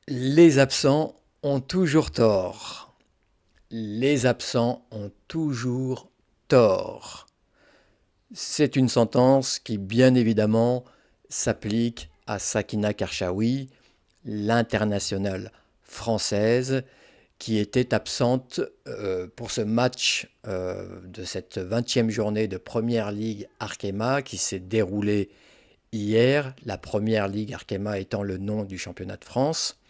Les absents ont toujours tort. Les absents ont toujours tort. C'est une sentence qui, bien évidemment, s'applique à Sakina Karchaoui, l'internationale française, qui était absente pour ce match de cette 20e journée de Première Ligue Arkema qui s'est déroulée hier, la Première Ligue Arkema étant le nom du championnat de France.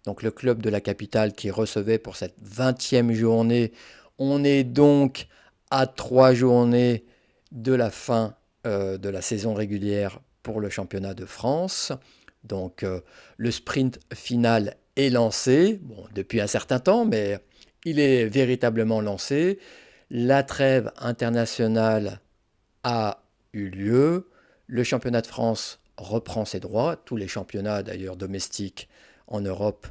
Donc le club de la capitale qui recevait pour cette 20e journée. On est donc à 3 journées de la fin de la saison régulière pour le championnat de France. Donc le sprint final est lancé, bon, depuis un certain temps, mais il est véritablement lancé. La trêve internationale a eu lieu. Le championnat de France reprend ses droits. Tous les championnats d'ailleurs domestiques en Europe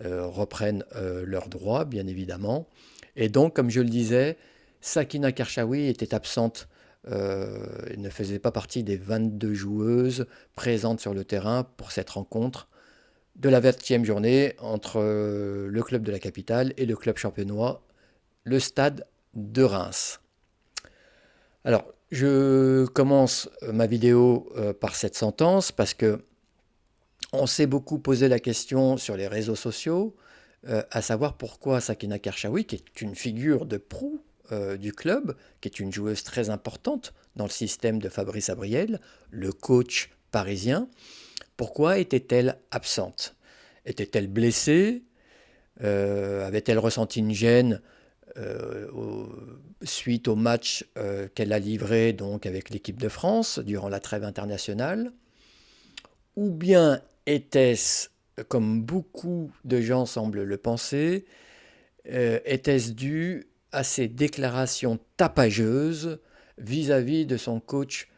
reprennent leurs droits, bien évidemment. Et donc, comme je le disais, Sakina Karchaoui était absente, ne faisait pas partie des 22 joueuses présentes sur le terrain pour cette rencontre de la 20e journée entre le club de la capitale et le club champenois, le stade de Reims. Alors, je commence ma vidéo par cette sentence parce que on s'est beaucoup posé la question sur les réseaux sociaux, à savoir pourquoi Sakina Karchaoui, qui est une figure de proue du club, qui est une joueuse très importante dans le système de Fabrice Abriel, le coach parisien, pourquoi était-elle absente? Était-elle blessée? Avait-elle ressenti une gêne suite au match qu'elle a livré donc avec l'équipe de France durant la trêve internationale? Ou bien était-ce, comme beaucoup de gens semblent le penser, était-ce dû à ses déclarations tapageuses vis-à-vis de son coach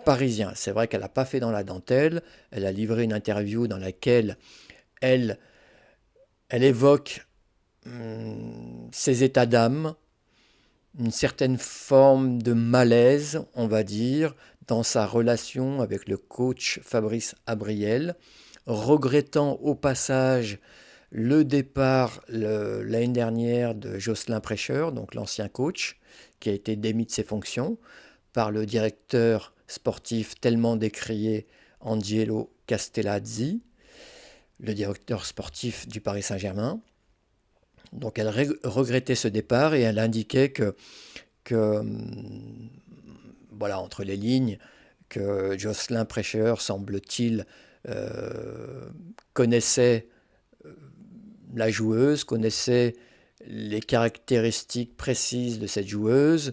parisien? C'est vrai qu'elle n'a pas fait dans la dentelle, elle a livré une interview dans laquelle elle, elle évoque ses états d'âme, une certaine forme de malaise, on va dire, dans sa relation avec le coach Fabrice Abriel, regrettant au passage le départ l'année dernière de Jocelyn Prêcheur, donc l'ancien coach, qui a été démis de ses fonctions par le directeur sportif tellement décrié Angelo Castellazzi, le directeur sportif du Paris Saint-Germain. Donc elle regrettait ce départ et elle indiquait que voilà, entre les lignes, que Jocelyn Prêcheur, semble-t-il, euh, connaissait la joueuse, connaissait les caractéristiques précises de cette joueuse,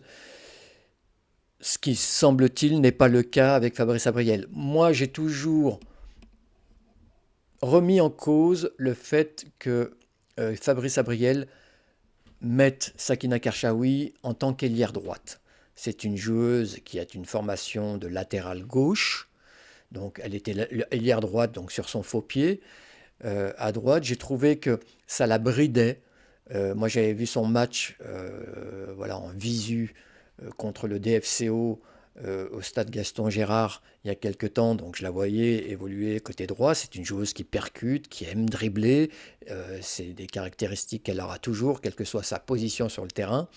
ce qui semble-t-il n'est pas le cas avec Fabrice Abriel. Moi, j'ai toujours remis en cause le fait que Fabrice Abriel mette Sakina Karchaoui en tant qu'ailière droite. C'est une joueuse qui a une formation de latérale gauche, donc elle était ailière droite donc sur son faux pied. À droite, j'ai trouvé que ça la bridait. Moi, j'avais vu son match voilà, en visu contre le DFCO au stade Gaston Gérard il y a quelques temps, donc je la voyais évoluer côté droit. C'est une joueuse qui percute, qui aime dribbler. C'est des caractéristiques qu'elle aura toujours, quelle que soit sa position sur le terrain.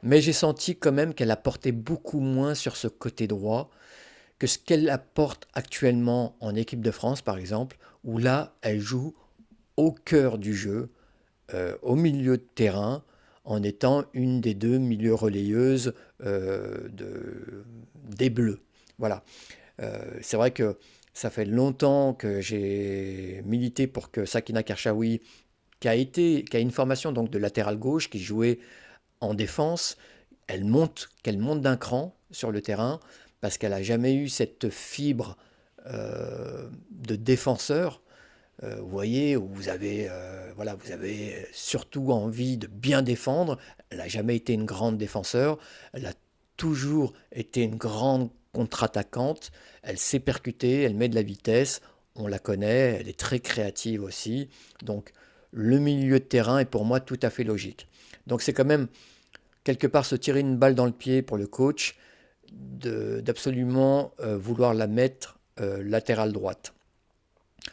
Mais j'ai senti quand même qu'elle apportait beaucoup moins sur ce côté droit que ce qu'elle apporte actuellement en équipe de France, par exemple, où là, elle joue au cœur du jeu, au milieu de terrain, en étant une des deux milieux relayeuses des Bleus. Voilà. C'est vrai que ça fait longtemps que j'ai milité pour que Sakina Karchaoui, qui a une formation donc de latéral gauche, qui jouait en défense, qu'elle monte d'un cran sur le terrain, parce qu'elle n'a jamais eu cette fibre de défenseur. Vous voyez, où voilà, vous avez surtout envie de bien défendre. Elle n'a jamais été une grande défenseur. Elle a toujours été une grande contre-attaquante. Elle sait percuter, elle met de la vitesse. On la connaît, elle est très créative aussi. Donc, le milieu de terrain est pour moi tout à fait logique. Donc, c'est quand même quelque part se tirer une balle dans le pied pour le coach d'absolument vouloir la mettre latérale droite.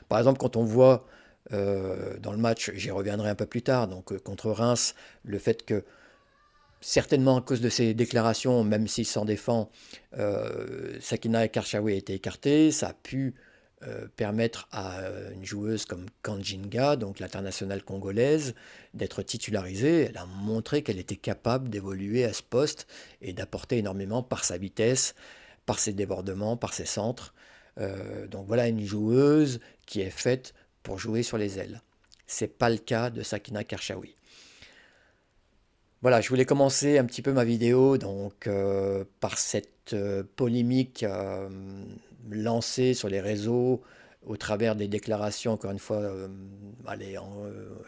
Par exemple, quand on voit dans le match, j'y reviendrai un peu plus tard, donc contre Reims, le fait que, certainement à cause de ses déclarations, même s'il s'en défend, Sakina Karchaoui a été écartée, ça a pu permettre à une joueuse comme Kanjinga, donc l'internationale congolaise, d'être titularisée. Elle a montré qu'elle était capable d'évoluer à ce poste et d'apporter énormément par sa vitesse, par ses débordements, par ses centres. Donc voilà une joueuse qui est faite pour jouer sur les ailes. C'est pas le cas de Sakina Karchaoui. Voilà, je voulais commencer un petit peu ma vidéo donc par cette polémique lancée sur les réseaux au travers des déclarations, encore une fois, allez,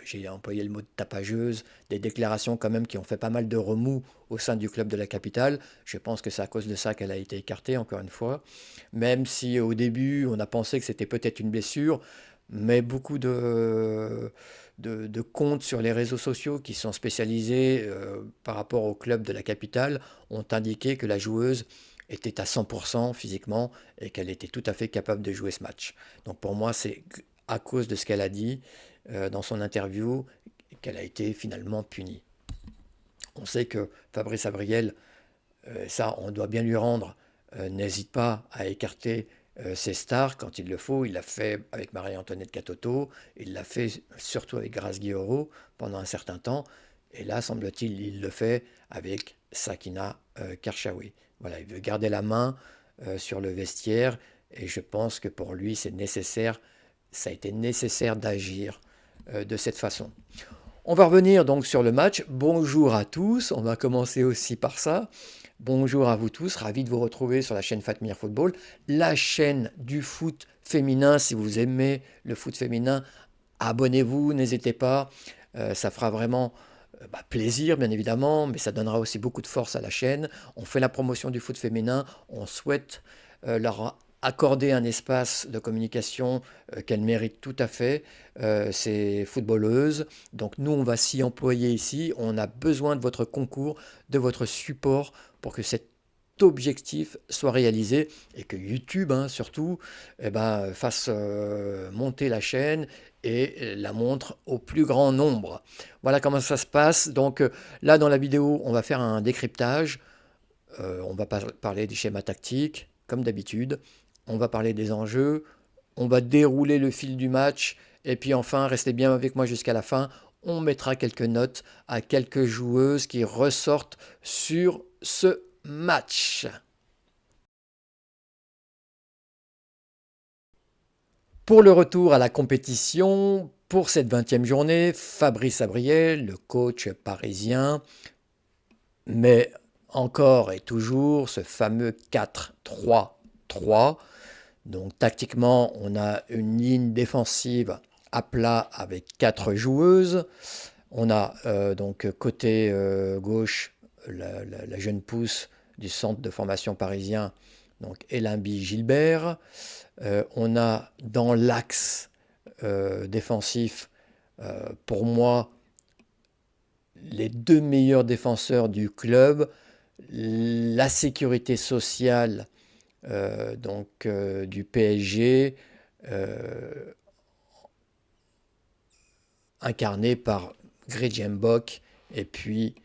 j'ai employé le mot de tapageuse, des déclarations quand même qui ont fait pas mal de remous au sein du club de la capitale. Je pense que c'est à cause de ça qu'elle a été écartée, encore une fois. Même si au début, on a pensé que c'était peut-être une blessure, mais beaucoup de comptes sur les réseaux sociaux qui sont spécialisés par rapport au club de la capitale ont indiqué que la joueuse était à 100% physiquement et qu'elle était tout à fait capable de jouer ce match. Donc pour moi, c'est à cause de ce qu'elle a dit dans son interview qu'elle a été finalement punie. On sait que Fabrice Abriel, ça on doit bien lui rendre, n'hésite pas à écarter ses stars quand il le faut. Il l'a fait avec Marie-Antoinette Katoto, il l'a fait surtout avec Grace Guillaureau pendant un certain temps, et là, semble-t-il, il le fait avec Sakina Karchaoui. Voilà, il veut garder la main sur le vestiaire, et je pense que pour lui, c'est nécessaire, ça a été nécessaire d'agir de cette façon. On va revenir donc sur le match. Bonjour à tous, on va commencer aussi par ça. Bonjour à vous tous, ravi de vous retrouver sur la chaîne Fatmir Football, la chaîne du foot féminin. Si vous aimez le foot féminin, abonnez-vous, n'hésitez pas. Ça fera vraiment plaisir, bien évidemment, mais ça donnera aussi beaucoup de force à la chaîne. On fait la promotion du foot féminin, on souhaite leur accorder un espace de communication qu'elles méritent tout à fait, ces footballeuses. Donc nous, on va s'y employer ici. On a besoin de votre concours, de votre support pour que cet objectif soit réalisé et que YouTube, hein, surtout, fasse monter la chaîne et la montre au plus grand nombre. Voilà comment ça se passe. Donc là, dans la vidéo, on va faire un décryptage. On va parler des schémas tactiques, comme d'habitude. On va parler des enjeux. On va dérouler le fil du match. Et puis enfin, restez bien avec moi jusqu'à la fin. On mettra quelques notes à quelques joueuses qui ressortent sur ce match. Pour le retour à la compétition, pour cette 20e journée, Fabrice Abriel, le coach parisien, met encore et toujours ce fameux 4-3-3. Donc tactiquement, on a une ligne défensive à plat avec 4 joueuses. On a donc côté gauche la jeune pousse du centre de formation parisien, donc Elimbi Gilbert. On a dans l'axe défensif, pour moi, les 2 meilleurs défenseurs du club, la sécurité sociale du PSG, incarnée par Gredje Mbok et puis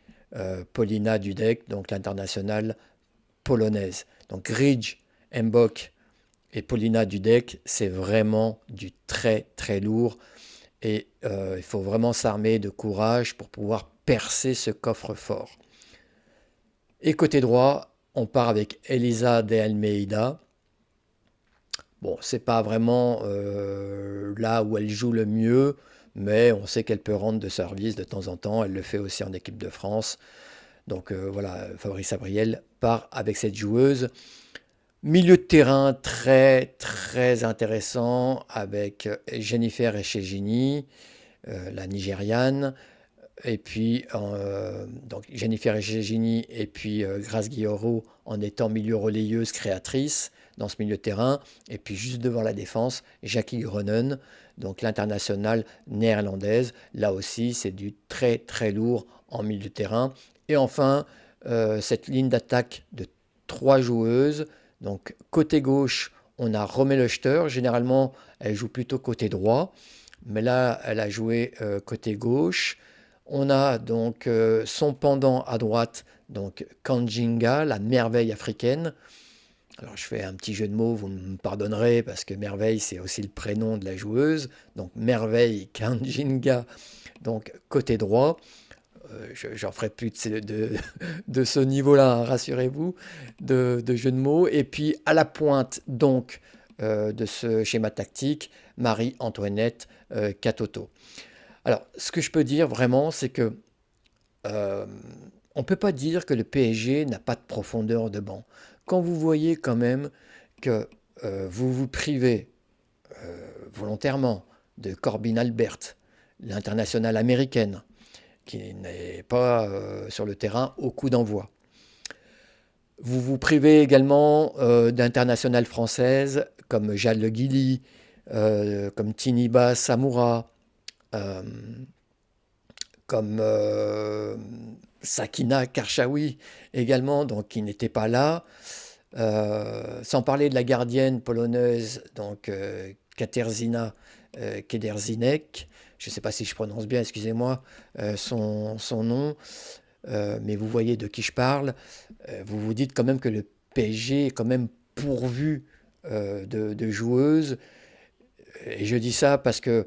Paulina Dudek, donc l'internationale polonaise. Donc Gredje Mbok et Paulina Dudek, c'est vraiment du très très lourd et il faut vraiment s'armer de courage pour pouvoir percer ce coffre-fort. Et côté droit, on part avec Elisa de Almeida. Bon, c'est pas vraiment là où elle joue le mieux, mais on sait qu'elle peut rendre de service de temps en temps. Elle le fait aussi en équipe de France. Donc voilà, Fabrice Abriel part avec cette joueuse. Milieu de terrain très très intéressant avec Jennifer Echegini, la Nigériane, et puis donc Jennifer Echegini et puis Grace Guillaureau en étant milieu relayeuse créatrice dans ce milieu de terrain, et puis juste devant la défense, Jackie Groenen, donc l'internationale néerlandaise. Là aussi, c'est du très très lourd en milieu de terrain. Et enfin, cette ligne d'attaque de 3 joueuses. Donc côté gauche, on a Romée Lechter. Généralement, elle joue plutôt côté droit. mais là, elle a joué côté gauche. On a donc son pendant à droite, donc Kanjinga, la merveille africaine. Alors je fais un petit jeu de mots, vous me pardonnerez, parce que merveille, c'est aussi le prénom de la joueuse. Donc merveille Kanjinga, donc côté droit. J'en ferai plus de ce niveau-là, hein, rassurez-vous, de jeu de mots. Et puis à la pointe donc de ce schéma tactique, Marie-Antoinette Katoto. Alors, ce que je peux dire vraiment, c'est que euh, on ne peut pas dire que le PSG n'a pas de profondeur de banc. Quand vous voyez quand même que vous vous privez volontairement de Corbin Albert, l'internationale américaine, qui n'est pas sur le terrain au coup d'envoi. Vous vous privez également d'internationales françaises comme Jade Le Guilly, comme Tiniba Samoura, euh, comme Sakina Karchaoui également, donc qui n'était pas là. Sans parler de la gardienne polonaise, donc Katerzyna Kederzinek. Je ne sais pas si je prononce bien, excusez-moi, son nom, mais vous voyez de qui je parle. Vous vous dites quand même que le PSG est quand même pourvu de joueuses. Et je dis ça parce que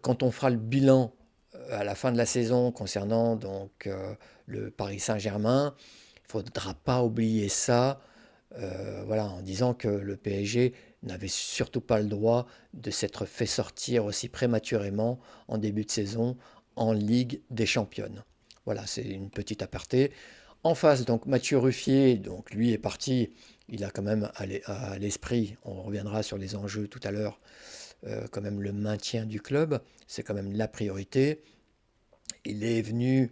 quand on fera le bilan à la fin de la saison concernant donc le Paris Saint-Germain, il ne faudra pas oublier ça, voilà, en disant que le PSG n'avait surtout pas le droit de s'être fait sortir aussi prématurément en début de saison en Ligue des Championnes. Voilà, c'est une petite aparté. En face, donc Mathieu Ruffier, donc lui est parti, il a quand même à l'esprit, on reviendra sur les enjeux tout à l'heure, quand même le maintien du club, c'est quand même la priorité. Il est venu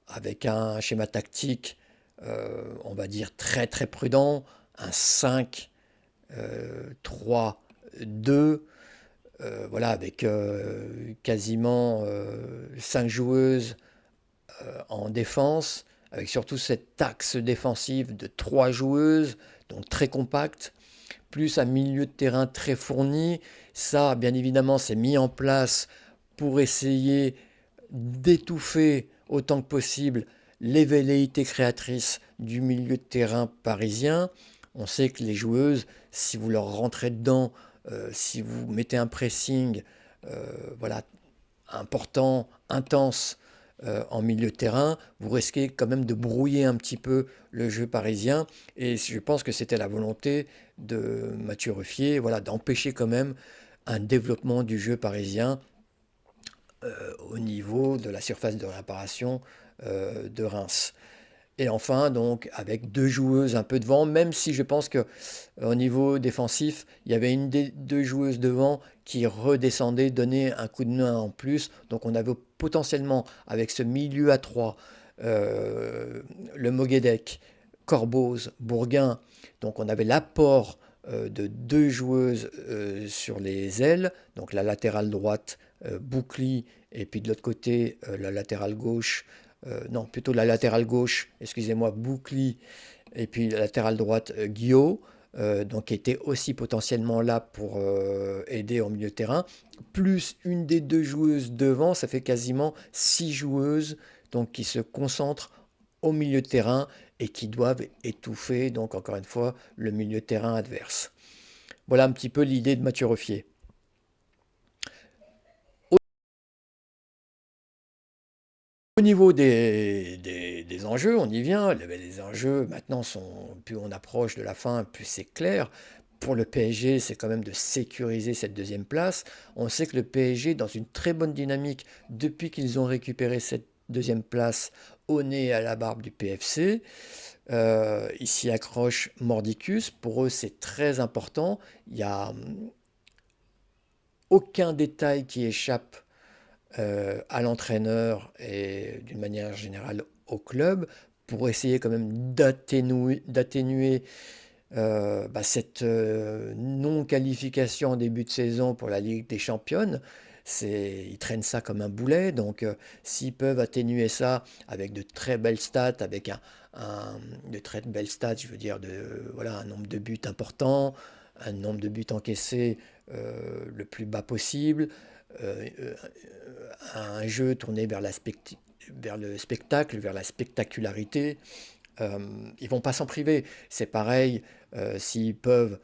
avec un schéma tactique, on va dire très très prudent, un 5, 3, 2, voilà, avec quasiment 5 joueuses en défense, avec surtout cet axe défensif de 3 joueuses, donc très compact, plus un milieu de terrain très fourni. Ça, bien évidemment, c'est mis en place pour essayer d'étouffer autant que possible les velléités créatrices du milieu de terrain parisien. On sait que les joueuses, si vous leur rentrez dedans, si vous mettez un pressing voilà, important, intense en milieu de terrain, vous risquez quand même de brouiller un petit peu le jeu parisien. Et je pense que c'était la volonté de Mathieu Ruffier, voilà, d'empêcher quand même un développement du jeu parisien au niveau de la surface de réparation de Reims. Et enfin, donc, avec deux joueuses un peu devant, même si je pense que au niveau défensif, il y avait une des deux joueuses devant qui redescendait, donnait un coup de main en plus. Donc, on avait potentiellement, avec ce milieu à trois, le Moguedec, Corboz, Bourguin. Donc, on avait l'apport de deux joueuses sur les ailes. Donc, la latérale droite, Boucli, et puis de l'autre côté, la latérale gauche, non, plutôt la latérale gauche, excusez-moi, Boucli, et puis la latérale droite, Guillaume, donc qui était aussi potentiellement là pour aider au milieu de terrain, plus une des deux joueuses devant, ça fait quasiment 6 joueuses donc qui se concentrent au milieu de terrain et qui doivent étouffer, donc encore une fois, le milieu de terrain adverse. Voilà un petit peu l'idée de Mathieu Ruffier. Au niveau des enjeux, on y vient. Les enjeux maintenant sont, plus on approche de la fin, plus c'est clair. Pour le PSG, c'est quand même de sécuriser cette deuxième place. On sait que le PSG est dans une très bonne dynamique depuis qu'ils ont récupéré cette deuxième place au nez et à la barbe du PFC. Ils s'y accrochent mordicus. Pour eux, c'est très important. Il n'y a aucun détail qui échappe à l'entraîneur et d'une manière générale au club pour essayer quand même d'atténuer cette non-qualification en début de saison pour la Ligue des Championnes. Ils traînent ça comme un boulet, donc s'ils peuvent atténuer ça avec de très belles stats, avec de très belles stats, je veux dire, voilà, un nombre de buts important, un nombre de buts encaissés le plus bas possible, un jeu tourné vers le spectacle, vers la spectacularité. Ils vont pas s'en priver. C'est pareil, s'ils peuvent,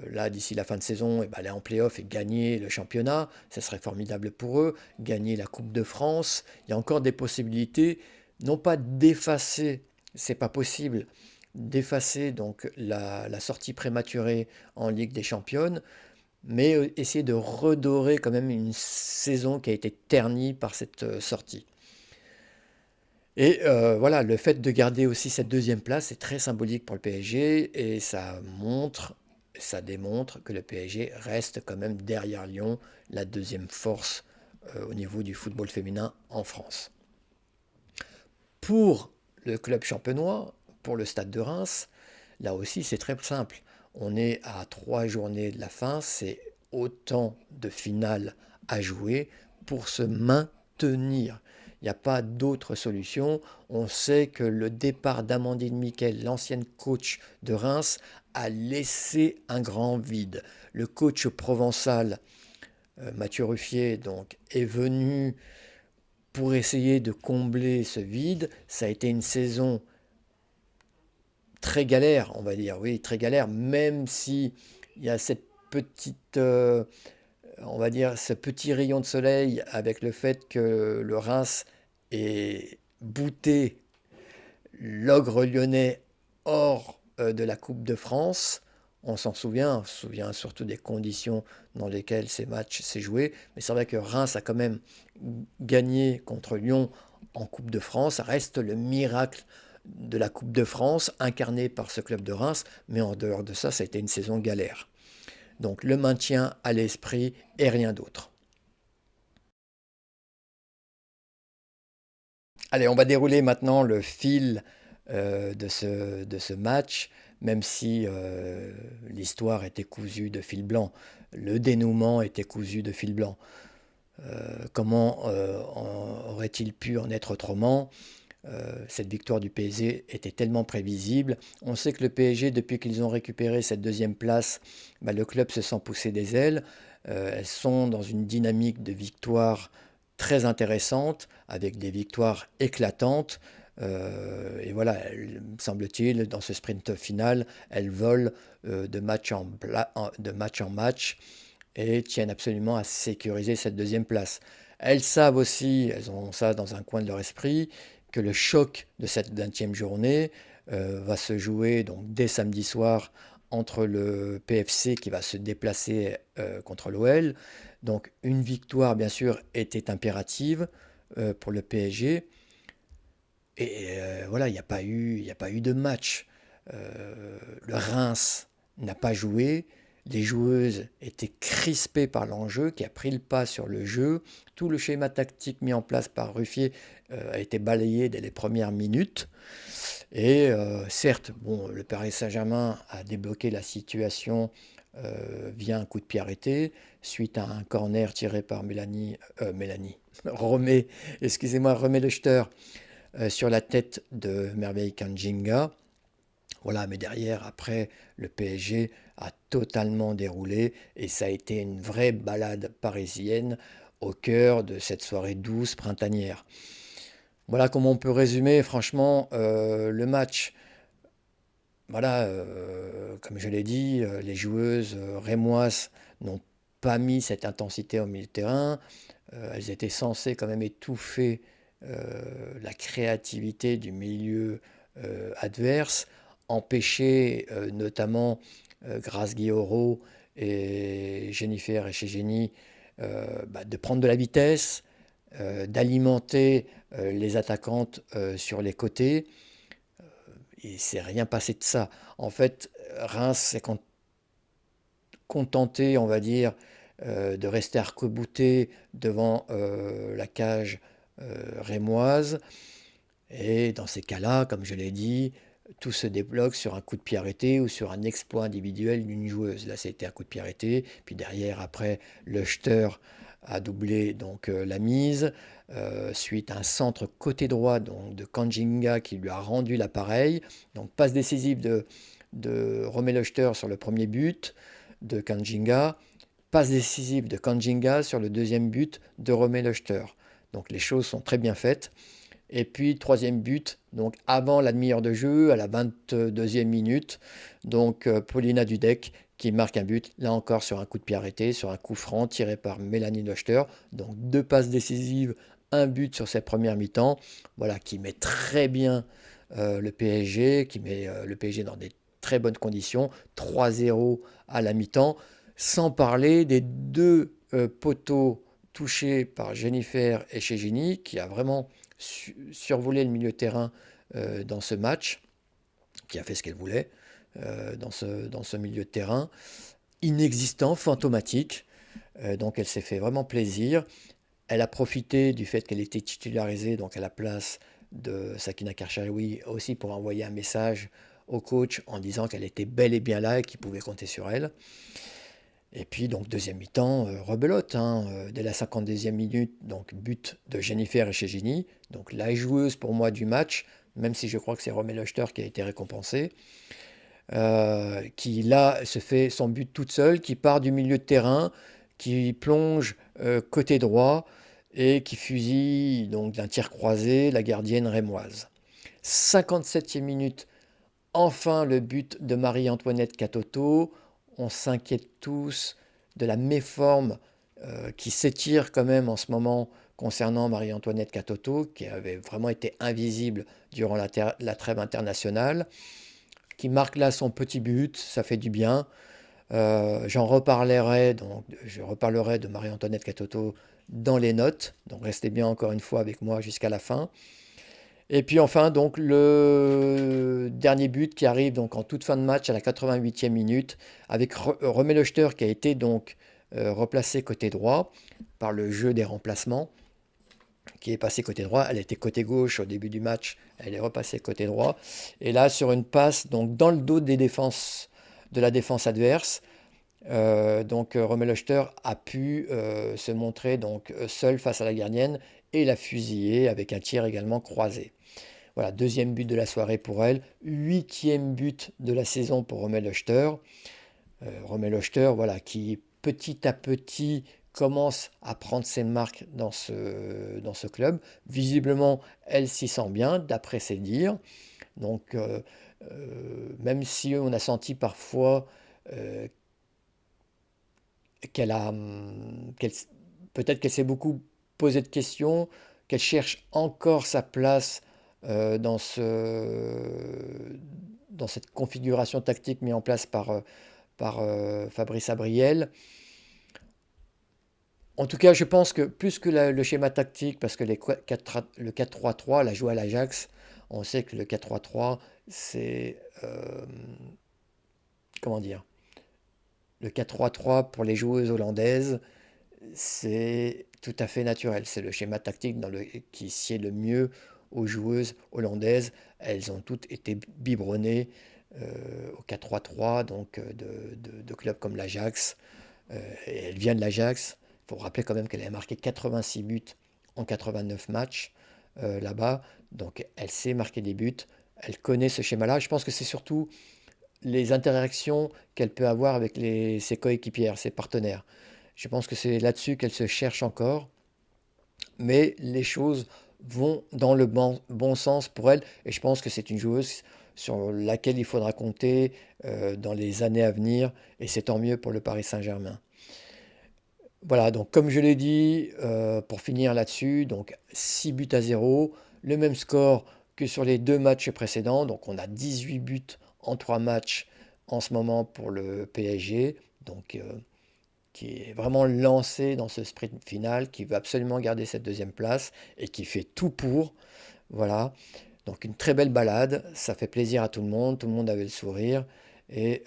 là, d'ici la fin de saison, et ben, aller en play-off et gagner le championnat, ce serait formidable pour eux. Gagner la Coupe de France, il y a encore des possibilités, non pas d'effacer, c'est pas possible, d'effacer donc la sortie prématurée en Ligue des Champions, mais essayer de redorer quand même une saison qui a été ternie par cette sortie. Et voilà, le fait de garder aussi cette deuxième place est très symbolique pour le PSG et ça démontre que le PSG reste quand même derrière Lyon, la deuxième force au niveau du football féminin en France. Pour le club champenois, pour le Stade de Reims, là aussi c'est très simple. On est à 3 journées de la fin, c'est autant de finales à jouer pour se maintenir. Il n'y a pas d'autre solution. On sait que le départ d'Amandine Miquel, l'ancienne coach de Reims, a laissé un grand vide. Le coach provençal, Mathieu Ruffier, donc, est venu pour essayer de combler ce vide. Ça a été une saison très galère, on va dire, oui, très galère, même si il y a cette petite, on va dire, ce petit rayon de soleil avec le fait que le Reims ait bouté l'ogre lyonnais hors de la Coupe de France. On se souvient surtout des conditions dans lesquelles ces matchs s'est joué. Mais c'est vrai que Reims a quand même gagné contre Lyon en Coupe de France. Ça reste le miracle de la Coupe de France incarné par ce club de Reims. Mais en dehors de ça, ça a été une saison galère. Donc le maintien à l'esprit et rien d'autre. Allez, on va dérouler maintenant le fil de ce match, même si l'histoire était cousue de fil blanc. Le dénouement était cousu de fil blanc. Comment aurait-il pu en être autrement? Cette victoire du PSG était tellement prévisible. On sait que le PSG, depuis qu'ils ont récupéré cette deuxième place, bah, le club se sent pousser des ailes. Elles sont dans une dynamique de victoire très intéressante, avec des victoires éclatantes. Et voilà, semble-t-il, dans ce sprint final, elles volent de match en match et tiennent absolument à sécuriser cette deuxième place. Elles savent aussi, elles ont ça dans un coin de leur esprit, que le choc de cette 20e journée va se jouer donc dès samedi soir entre le PFC qui va se déplacer contre l'OL. Donc une victoire, bien sûr, était impérative pour le PSG. Et voilà, il n'y a pas eu de match. Le Reims n'a pas joué. Les joueuses étaient crispées par l'enjeu qui a pris le pas sur le jeu. Tout le schéma tactique mis en place par Ruffier a été balayé dès les premières minutes. Et certes, bon, le Paris Saint-Germain a débloqué la situation via un coup de pied arrêté, suite à un corner tiré par Romé, excusez-moi, Romé Lechter sur la tête de Merveille Kanjinga. Voilà, mais derrière, après, le PSG a totalement déroulé et ça a été une vraie balade parisienne au cœur de cette soirée douce printanière. Voilà comment on peut résumer franchement le match. Voilà, comme je l'ai dit, les joueuses rémoises n'ont pas mis cette intensité au milieu de terrain. Elles étaient censées quand même étouffer la créativité du milieu adverse, empêcher notamment Grace Guillaureau et Jennifer Echegeni de prendre de la vitesse, d'alimenter les attaquantes sur les côtés. Il s'est rien passé de ça. En fait, Reims s'est contenté, on va dire, de rester arc-bouté devant la cage rémoise. Et dans ces cas-là, comme je l'ai dit, tout se débloque sur un coup de pied arrêté ou sur un exploit individuel d'une joueuse. Là, c'était un coup de pied arrêté. Puis derrière, après, Lechter a doublé donc la mise suite à un centre côté droit donc, de Kanjinga qui lui a rendu l'appareil. Donc passe décisive de Romé Lechter sur le premier but de Kanjinga. passe décisive de Kanjinga sur le deuxième but de Romé Lechter. Donc les choses sont très bien faites. Et puis troisième but, donc avant la demi-heure de jeu, à la 22e minute, donc Paulina Dudek qui marque un but, là encore sur un coup de pied arrêté, sur un coup franc tiré par Mélanie Lechter. Donc deux passes décisives, un but sur cette première mi-temps, voilà, qui met très bien le PSG, qui met le PSG dans des très bonnes conditions, 3-0 à la mi-temps, sans parler des deux poteaux touchés par Jennifer et Chegini, qui a vraiment survolé le milieu de terrain dans ce match, qui a fait ce qu'elle voulait dans ce milieu de terrain, inexistant, fantomatique. Donc elle s'est fait vraiment plaisir. Elle a profité du fait qu'elle était titularisée donc à la place de Sakina Karchaoui aussi pour envoyer un message au coach en disant qu'elle était bel et bien là et qu'il pouvait compter sur elle. Et puis donc deuxième mi-temps, rebelote, hein, dès la 52e minute, donc but de Jennifer Echegini, donc la joueuse pour moi du match, même si je crois que c'est Romé Lechter qui a été récompensé, qui là se fait son but toute seule, qui part du milieu de terrain, qui plonge côté droit et qui fusille donc d'un tir croisé la gardienne rémoise. 57e minute, enfin le but de Marie-Antoinette Katoto. On s'inquiète tous de la méforme qui s'étire quand même en ce moment concernant Marie-Antoinette Katoto, qui avait vraiment été invisible durant la trêve internationale, qui marque là son petit but, ça fait du bien. J'en reparlerai, donc je reparlerai de Marie-Antoinette Katoto dans les notes, donc restez bien encore une fois avec moi jusqu'à la fin. Et puis enfin, donc le dernier but qui arrive donc en toute fin de match à la 88e minute avec Romé Lechter qui a été donc replacé côté droit par le jeu des remplacements, qui est passé côté droit. Elle était côté gauche au début du match, elle est repassée côté droit. Et là, sur une passe donc dans le dos des défenses, de la défense adverse, Romé Lechter a pu se montrer donc seul face à la gardienne et la fusiller avec un tir également croisé. Voilà, deuxième but de la soirée pour elle, huitième but de la saison pour Romé Lechter. Romé Lechter, voilà, qui petit à petit commence à prendre ses marques dans ce club. Visiblement, elle s'y sent bien, d'après ses dires. Donc, même si on a senti parfois euh, qu'elle a, qu'elle- peut-être qu'elle s'est beaucoup posé de questions, qu'elle cherche encore sa place dans dans cette configuration tactique mise en place par Fabrice Abriel. En tout cas, je pense que plus que le schéma tactique, parce que le 4-3-3, elle a joué à l'Ajax, on sait que le 4-3-3, c'est, comment dire, le 4-3-3 pour les joueuses hollandaises, c'est tout à fait naturel. C'est le schéma tactique qui sied le mieux aux joueuses hollandaises. Elles ont toutes été biberonnées au 4-3-3, donc de clubs comme l'Ajax. Et elle vient de l'Ajax. Il faut rappeler quand même qu'elle a marqué 86 buts en 89 matchs là-bas. Donc elle sait marquer des buts. Elle connaît ce schéma-là. Je pense que c'est surtout les interactions qu'elle peut avoir avec ses coéquipières, ses partenaires. Je pense que c'est là-dessus qu'elle se cherche encore, mais les choses vont dans le bon sens pour elle, et je pense que c'est une joueuse sur laquelle il faudra compter dans les années à venir, et c'est tant mieux pour le Paris Saint-Germain. Voilà, donc comme je l'ai dit, pour finir là-dessus, donc 6 buts à 0, le même score que sur les deux matchs précédents, donc on a 18 buts en 3 matchs en ce moment pour le PSG, donc qui est vraiment lancé dans ce sprint final, qui veut absolument garder cette deuxième place et qui fait tout pour. Voilà, donc une très belle balade, ça fait plaisir à tout le monde avait le sourire et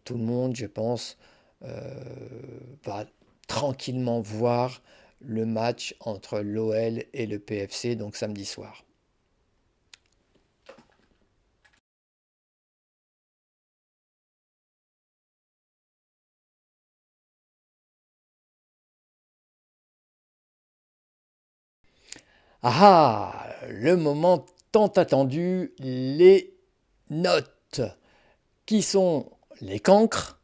tout le monde, je pense, va tranquillement voir le match entre l'OL et le PFC, donc samedi soir. Ah ah, le moment tant attendu, les notes. Qui sont les cancres?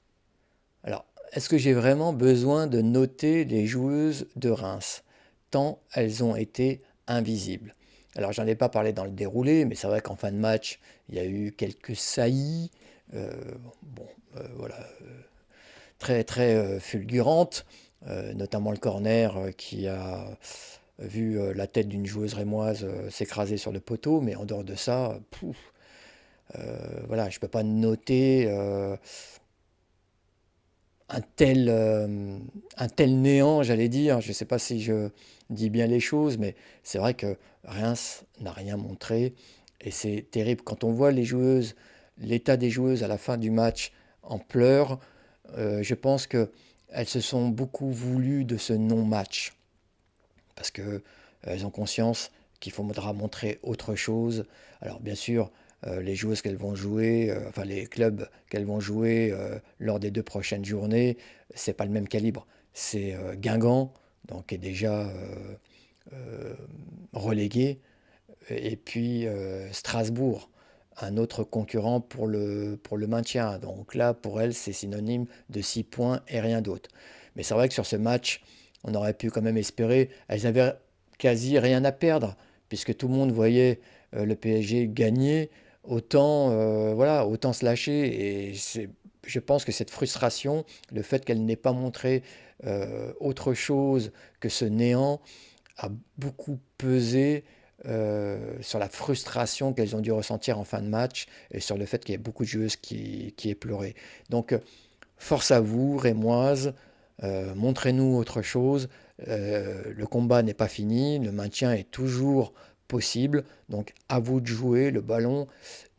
Alors, est-ce que j'ai vraiment besoin de noter les joueuses de Reims, tant elles ont été invisibles? Alors, j'en ai pas parlé dans le déroulé, mais c'est vrai qu'en fin de match, il y a eu quelques saillies, euh, bon, voilà, très très fulgurantes, notamment le corner qui a vu la tête d'une joueuse rémoise s'écraser sur le poteau, mais en dehors de ça, pouf, voilà, je peux pas noter un tel, euh, un tel néant, j'allais dire. Je ne sais pas si je dis bien les choses, mais c'est vrai que Reims n'a rien montré. Et c'est terrible quand on voit les joueuses, l'état des joueuses à la fin du match en pleurs. Je pense que elles se sont beaucoup voulues de ce non-match parce que elles ont conscience qu'il faudra montrer autre chose. Alors bien sûr, les joueuses qu'elles vont jouer, enfin les clubs qu'elles vont jouer lors des 2 prochaines journées, c'est pas le même calibre. C'est Guingamp, donc qui est déjà euh, relégué, et puis Strasbourg, un autre concurrent pour le maintien. Donc là, pour elles, c'est synonyme de 6 points et rien d'autre. Mais c'est vrai que sur ce match, on aurait pu quand même espérer. Elles avaient quasi rien à perdre, puisque tout le monde voyait le PSG gagner. Autant, voilà, autant se lâcher. Et je pense que cette frustration, le fait qu'elle n'ait pas montré autre chose que ce néant, a beaucoup pesé sur la frustration qu'elles ont dû ressentir en fin de match et sur le fait qu'il y ait beaucoup de joueuses qui aient pleuré. Donc, force à vous, Rémoise, montrez-nous autre chose. Le combat n'est pas fini, le maintien est toujours possible. Donc, à vous de jouer, le ballon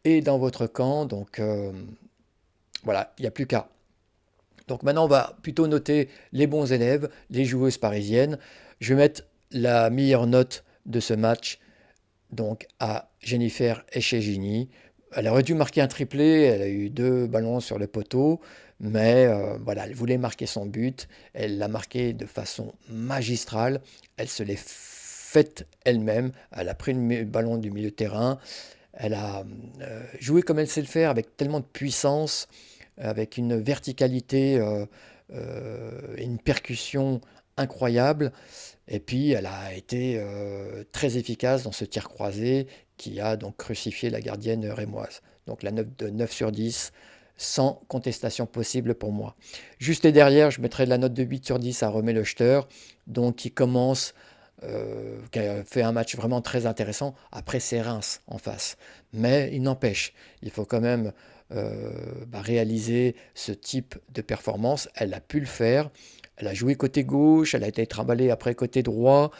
est dans votre camp. Donc, voilà, il n'y a plus qu'à. Donc maintenant, on va plutôt noter les bons élèves, les joueuses parisiennes. Je vais mettre la meilleure note de ce match donc à Jennifer Echegini. Elle aurait dû marquer un triplé, elle a eu 2 ballons sur le poteau, mais voilà, elle voulait marquer son but, elle l'a marqué de façon magistrale, elle se l'est faite elle-même, elle a pris le ballon du milieu de terrain, elle a joué comme elle sait le faire, avec tellement de puissance, avec une verticalité et une percussion incroyable. Et puis, elle a été très efficace dans ce tir croisé qui a donc crucifié la gardienne rémoise. Donc la note de 9 sur 10, sans contestation possible pour moi. Juste derrière, je mettrai la note de 8 sur 10 à Romé Lechter, donc qui commence, qui a fait un match vraiment très intéressant. Après, c'est Reims en face. Mais il n'empêche, il faut quand même réaliser ce type de performance. Elle a pu le faire. Elle a joué côté gauche, elle a été trimballée après côté droit.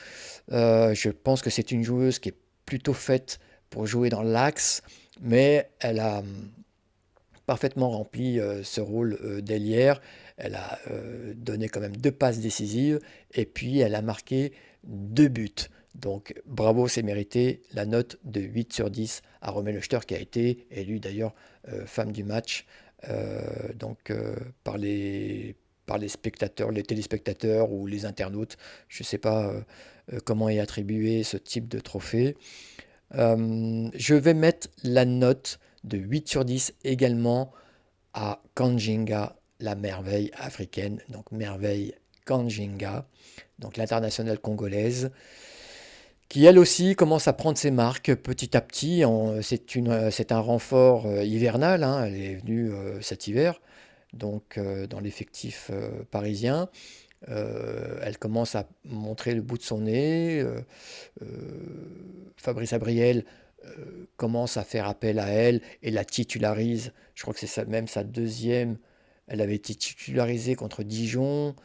Je pense que c'est une joueuse qui est plutôt faite pour jouer dans l'axe, mais elle a parfaitement rempli ce rôle d'ailière. Elle a donné quand même 2 passes décisives et puis elle a marqué 2 buts. Donc bravo, c'est mérité. La note de 8 sur 10 à Romain Lechter qui a été élue d'ailleurs femme du match donc par les spectateurs, les téléspectateurs ou les internautes. Je ne sais pas comment est attribué ce type de trophée. Je vais mettre la note de 8 sur 10 également à Kanjinga, la merveille africaine, donc merveille Kanjinga, donc l'internationale congolaise, qui elle aussi commence à prendre ses marques petit à petit. C'est un renfort hivernal, hein, elle est venue cet hiver, donc dans l'effectif parisien. Elle commence à montrer le bout de son nez. Euh, Fabrice Abriel commence à faire appel à elle et la titularise. Je crois que même sa deuxième. Elle avait été titularisée contre Dijon.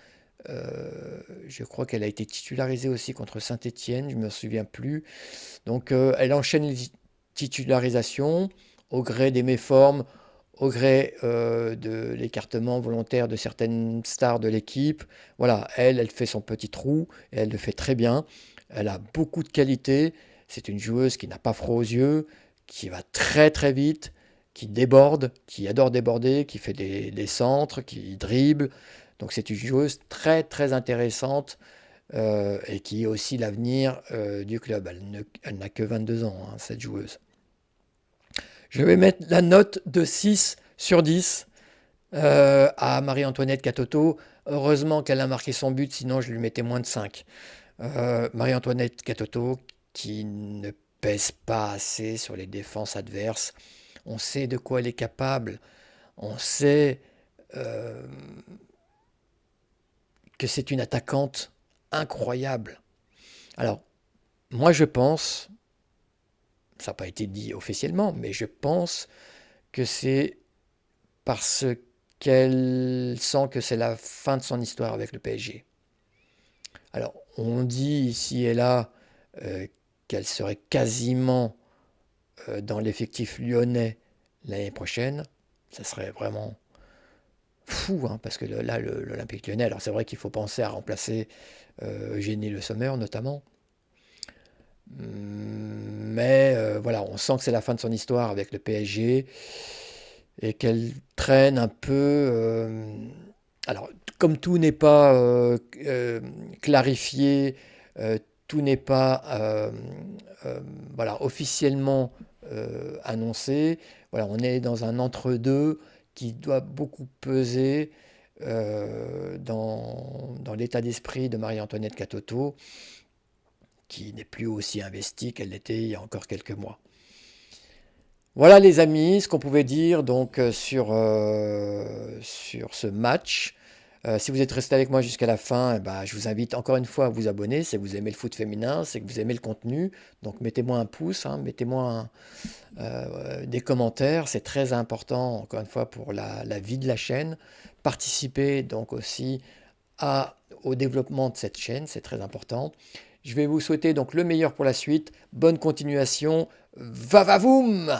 Je crois qu'elle a été titularisée aussi contre Saint-Étienne, je ne me souviens plus. Donc elle enchaîne les titularisations au gré des méformes, au gré de l'écartement volontaire de certaines stars de l'équipe. Voilà, elle fait son petit trou et elle le fait très bien. Elle a beaucoup de qualité. C'est une joueuse qui n'a pas froid aux yeux, qui va très très vite, qui déborde, qui adore déborder, qui fait des centres, qui dribble. Donc c'est une joueuse très très intéressante et qui est aussi l'avenir du club. Elle n'a que 22 ans, hein, cette joueuse. Je vais mettre la note de 6 sur 10 À Marie-Antoinette Katoto. Heureusement qu'elle a marqué son but, sinon je lui mettais moins de 5. Marie-Antoinette Katoto qui ne pèse pas assez sur les défenses adverses. On sait de quoi elle est capable. On sait euh, que c'est une attaquante incroyable. Alors, moi je pense, ça n'a pas été dit officiellement, mais je pense que c'est parce qu'elle sent que c'est la fin de son histoire avec le PSG. Alors, on dit ici et là euh, qu'elle serait quasiment dans l'effectif lyonnais l'année prochaine. Ça serait vraiment fou, hein, parce que là, l'Olympique lyonnais, alors c'est vrai qu'il faut penser à remplacer Eugénie Le Sommer notamment. Mais voilà, on sent que c'est la fin de son histoire avec le PSG et qu'elle traîne un peu. Alors, comme tout n'est pas clarifié, tout n'est pas voilà, officiellement annoncé, voilà, on est dans un entre-deux qui doit beaucoup peser dans l'état d'esprit de Marie-Antoinette Katoto, qui n'est plus aussi investie qu'elle l'était il y a encore quelques mois. Voilà les amis, ce qu'on pouvait dire donc sur ce match. Si vous êtes resté avec moi jusqu'à la fin, eh ben, je vous invite encore une fois à vous abonner. Si vous aimez le foot féminin, c'est que vous aimez le contenu. Donc mettez-moi un pouce, hein, mettez-moi des commentaires. C'est très important, encore une fois, pour la vie de la chaîne. Participez donc aussi au développement de cette chaîne, c'est très important. Je vais vous souhaiter donc le meilleur pour la suite. Bonne continuation. Va va voum!